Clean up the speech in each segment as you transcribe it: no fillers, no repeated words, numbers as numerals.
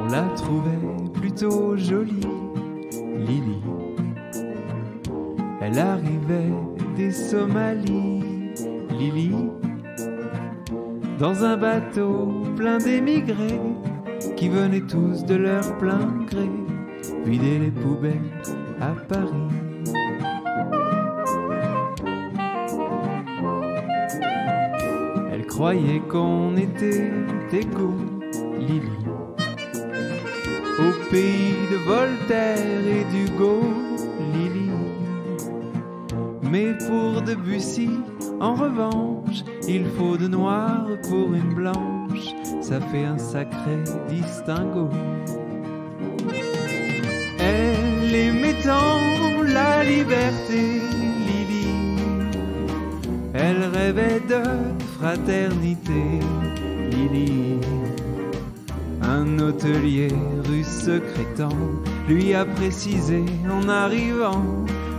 On la trouvait plutôt jolie, Lily. Elle arrivait des Somalies, Lily, dans un bateau plein d'émigrés qui venaient tous de leur plein gré vider les poubelles à Paris. Elle croyait qu'on était égaux, Lily, au pays de Voltaire et d'Hugo, Lily. Mais pour Debussy, en revanche, il faut de noir pour une blanche, ça fait un sacré distinguo. Elle aimait tant la liberté, Lily. Elle rêvait de fraternité, Lily. Un hôtelier russe secrétant lui a précisé en arrivant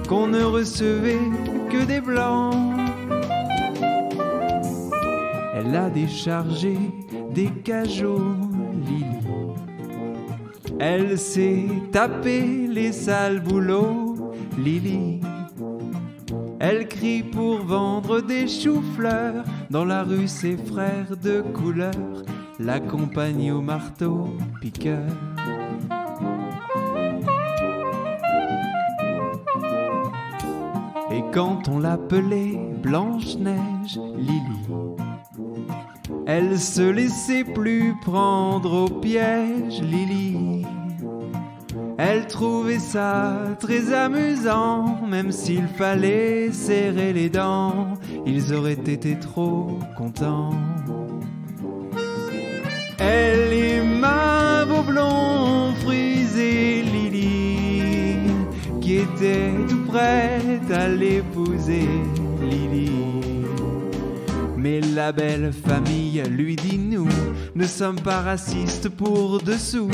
qu'on ne recevait que des blancs. Elle a déchargé des cajots, Lily. Elle s'est tapé les sales boulots, Lily. Elle crie pour vendre des choux-fleurs. Dans la rue, ses frères de couleur l'accompagnent au marteau piqueur. Et quand on l'appelait Blanche-Neige, Lily, elle se laissait plus prendre au piège, Lily. Elle trouvait ça très amusant, même s'il fallait serrer les dents, ils auraient été trop contents. Elle aima beau blond frisé, Lily, qui était tout prête à l'épouser, Lily. Mais la belle famille lui dit: nous ne sommes pas racistes pour dessous,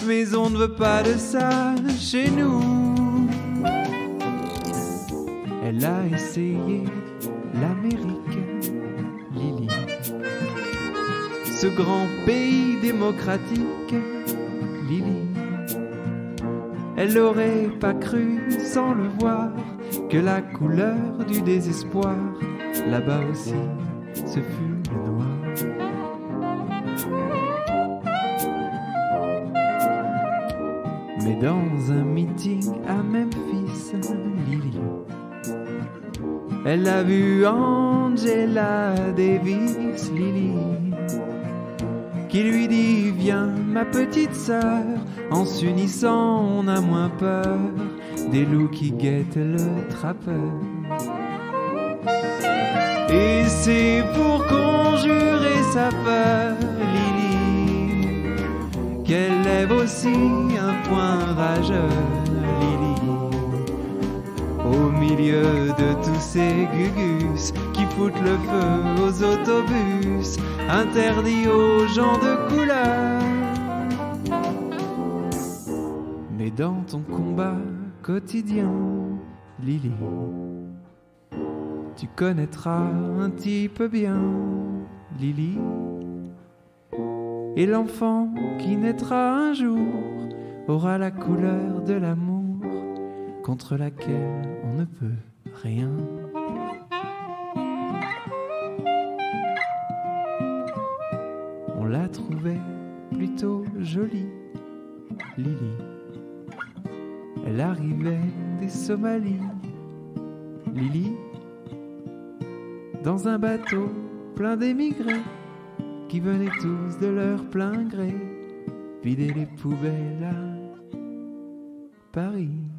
mais on ne veut pas de ça chez nous. Elle a essayé l'Amérique, Lily, ce grand pays démocratique, Lily. Elle n'aurait pas cru sans le voir que la couleur du désespoir, là-bas aussi, ce fut le noir. Mais dans un meeting à Memphis, Lily, elle a vu Angela Davis, Lily, qui lui dit: viens ma petite sœur, en s'unissant on a moins peur des loups qui guettent le trappeur. Et c'est pour conjurer sa peur, Lily, qu'elle lève aussi un poing rageur, Lily, au milieu de tous ces gugus qui foutent le feu aux autobus interdits aux gens de couleur. Mais dans ton combat quotidien, Lily, tu connaîtras un type bien, Lily, et l'enfant qui naîtra un jour aura la couleur de l'amour contre laquelle on ne peut rien. On la trouvait plutôt jolie, Lily. Elle arrivait des Somalies, Lily, dans un bateau plein d'émigrés qui venaient tous de leur plein gré vider les poubelles à Paris.